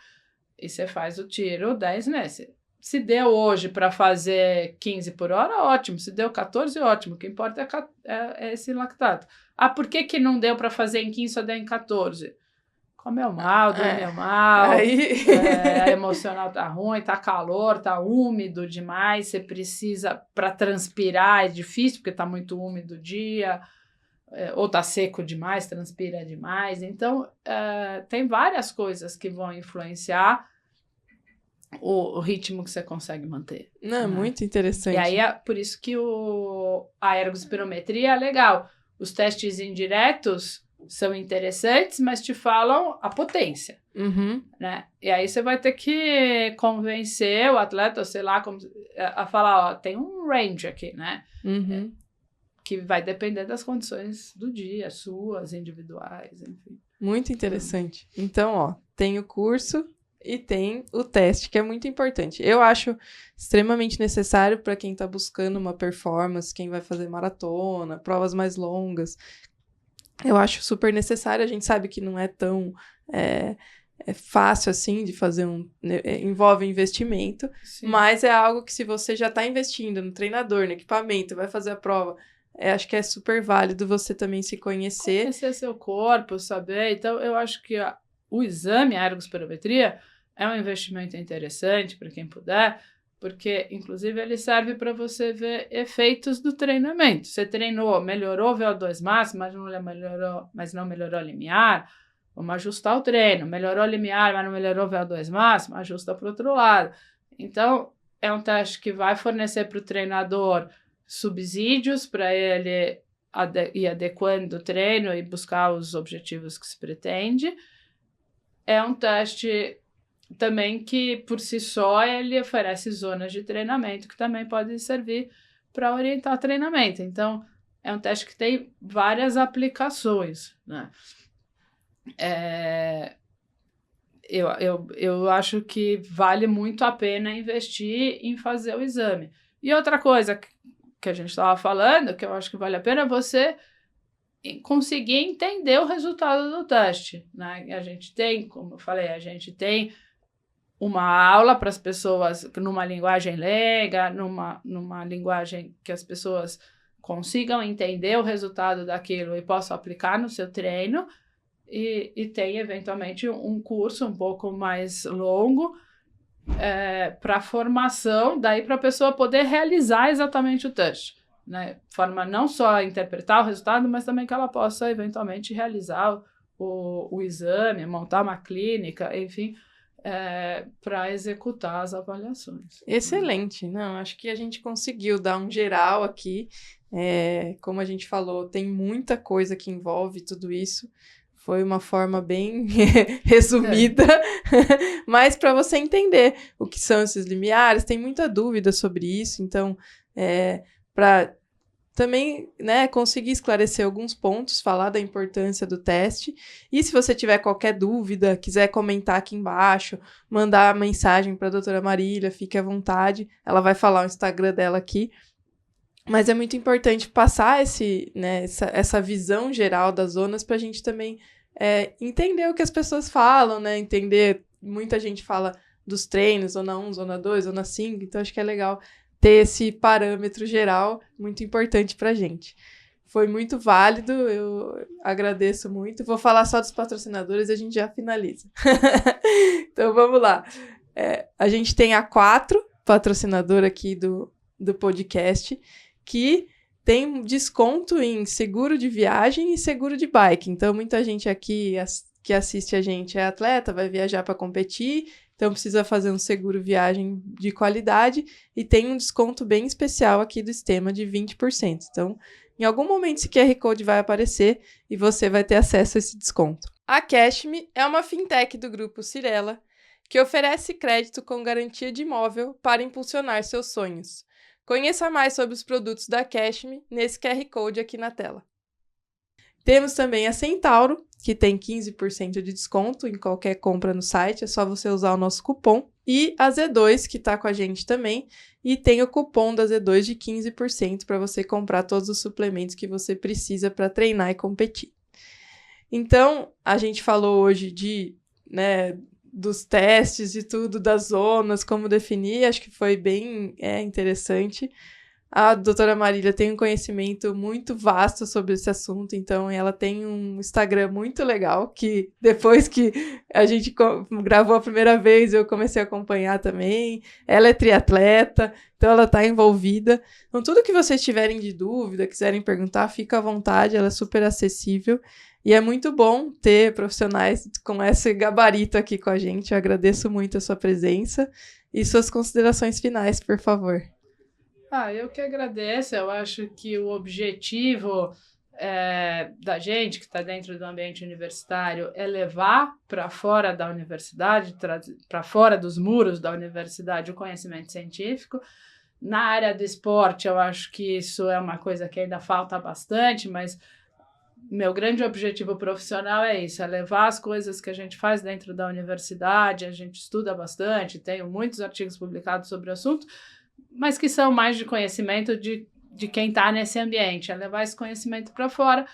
E você faz o tiro 10 nesse. Se deu hoje para fazer 15 por hora, ótimo. Se deu 14, ótimo. O que importa é esse lactato. Ah, por que não deu para fazer em 15, só deu em 14? Comeu mal, dormiu mal, a emocional tá ruim, tá calor, tá úmido demais, você precisa, para transpirar é difícil, porque tá muito úmido o dia, ou tá seco demais, transpira demais. Então, tem várias coisas que vão influenciar o ritmo que você consegue manter. Não, muito interessante. E aí, é por isso que a ergospirometria é legal. Os testes indiretos são interessantes, mas te falam a potência, né? E aí você vai ter que convencer o atleta, sei lá, a falar, ó, tem um range aqui, né? Que vai depender das condições do dia, suas, individuais, enfim. Muito interessante. Então, ó, tem o curso e tem o teste, que é muito importante. Eu acho extremamente necessário para quem está buscando uma performance, quem vai fazer maratona, provas mais longas. Eu acho super necessário. A gente sabe que não é tão fácil assim de fazer envolve investimento, sim, mas é algo que, se você já está investindo no treinador, no equipamento, vai fazer a prova, acho que é super válido você também se conhecer. Conhecer seu corpo, saber. Então, eu acho que o exame, a ergospirometria, é um investimento interessante para quem puder, porque, inclusive, ele serve para você ver efeitos do treinamento. Você treinou, melhorou o VO2 máximo, mas não melhorou o limiar, vamos ajustar o treino. Melhorou o limiar, mas não melhorou o VO2 máximo, ajusta para o outro lado. Então, é um teste que vai fornecer para o treinador subsídios para ele ir adequando o treino e buscar os objetivos que se pretende. É um teste também que, por si só, ele oferece zonas de treinamento que também podem servir para orientar treinamento. Então, é um teste que tem várias aplicações, né? Eu acho que vale muito a pena investir em fazer o exame. E outra coisa que a gente estava falando, que eu acho que vale a pena, você conseguir entender o resultado do teste, né? A gente tem, como eu falei, a gente tem uma aula para as pessoas numa linguagem leiga, numa linguagem que as pessoas consigam entender o resultado daquilo e possam aplicar no seu treino, e tem, eventualmente, um curso um pouco mais longo para formação, daí para a pessoa poder realizar exatamente o teste, né? Forma não só interpretar o resultado, mas também que ela possa, eventualmente, realizar o exame, montar uma clínica, enfim, para executar as avaliações. Excelente. Não, acho que a gente conseguiu dar um geral aqui. Como a gente falou, tem muita coisa que envolve tudo isso. Foi uma forma bem resumida, mas para você entender o que são esses limiares, tem muita dúvida sobre isso, então, para também, né, conseguir esclarecer alguns pontos, falar da importância do teste, e se você tiver qualquer dúvida, quiser comentar aqui embaixo, mandar mensagem para a doutora Marília, fique à vontade, ela vai falar o Instagram dela aqui. Mas é muito importante passar essa visão geral das zonas para a gente também entender o que as pessoas falam, né? Entender, muita gente fala dos treinos, zona 1, zona 2, zona 5, então acho que é legal ter esse parâmetro geral, muito importante para a gente. Foi muito válido, eu agradeço muito. Vou falar só dos patrocinadores e a gente já finaliza. Então vamos lá. A gente tem a 4, patrocinadora aqui do podcast, que tem desconto em seguro de viagem e seguro de bike. Então, muita gente aqui que assiste a gente é atleta, vai viajar para competir, então precisa fazer um seguro viagem de qualidade e tem um desconto bem especial aqui do Extema de 20%. Então, em algum momento esse QR Code vai aparecer e você vai ter acesso a esse desconto. A Cashme é uma fintech do grupo Cirela que oferece crédito com garantia de imóvel para impulsionar seus sonhos. Conheça mais sobre os produtos da Cashme nesse QR Code aqui na tela. Temos também a Centauro, que tem 15% de desconto em qualquer compra no site, é só você usar o nosso cupom. E a Z2, que está com a gente também, e tem o cupom da Z2 de 15% para você comprar todos os suplementos que você precisa para treinar e competir. Então, a gente falou hoje dos testes e tudo, das zonas, como definir, acho que foi bem interessante. A doutora Marília tem um conhecimento muito vasto sobre esse assunto, então ela tem um Instagram muito legal, que depois que a gente gravou a primeira vez, eu comecei a acompanhar também. Ela é triatleta, então ela está envolvida. Então, tudo que vocês tiverem de dúvida, quiserem perguntar, fica à vontade, ela é super acessível. E é muito bom ter profissionais com esse gabarito aqui com a gente. Eu agradeço muito a sua presença e suas considerações finais, por favor. Eu que agradeço. Eu acho que o objetivo da gente que está dentro do ambiente universitário é levar para fora da universidade, para fora dos muros da universidade, o conhecimento científico. Na área do esporte, eu acho que isso é uma coisa que ainda falta bastante, mas meu grande objetivo profissional é isso, é levar as coisas que a gente faz dentro da universidade, a gente estuda bastante, tenho muitos artigos publicados sobre o assunto, mas que são mais de conhecimento de quem está nesse ambiente, é levar esse conhecimento para fora.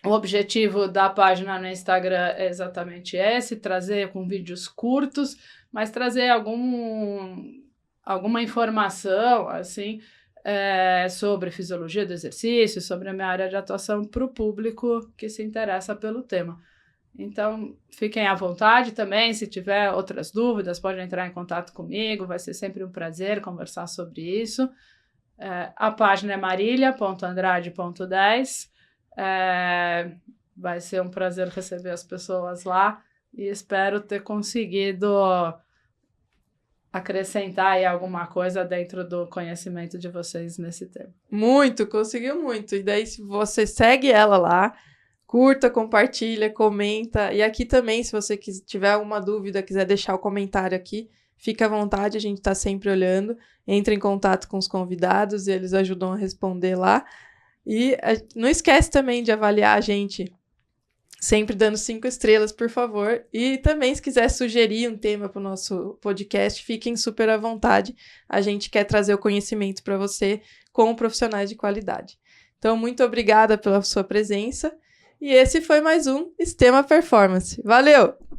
O objetivo da página no Instagram é exatamente esse, trazer com vídeos curtos, mas trazer alguma informação, assim, sobre fisiologia do exercício, sobre a minha área de atuação para o público que se interessa pelo tema. Então, fiquem à vontade também. Se tiver outras dúvidas, pode entrar em contato comigo. Vai ser sempre um prazer conversar sobre isso. A página é marilia.andrade.10. Vai ser um prazer receber as pessoas lá e espero ter conseguido acrescentar aí alguma coisa dentro do conhecimento de vocês nesse tema. Muito, conseguiu muito. E daí, se você segue ela lá, curta, compartilha, comenta. E aqui também, se você tiver alguma dúvida, quiser deixar o comentário aqui, fica à vontade, a gente está sempre olhando. Entre em contato com os convidados e eles ajudam a responder lá. E não esquece também de avaliar a gente, sempre dando 5 estrelas, por favor. E também, se quiser sugerir um tema para o nosso podcast, fiquem super à vontade. A gente quer trazer o conhecimento para você com profissionais de qualidade. Então, muito obrigada pela sua presença. E esse foi mais um Extrema Performance. Valeu!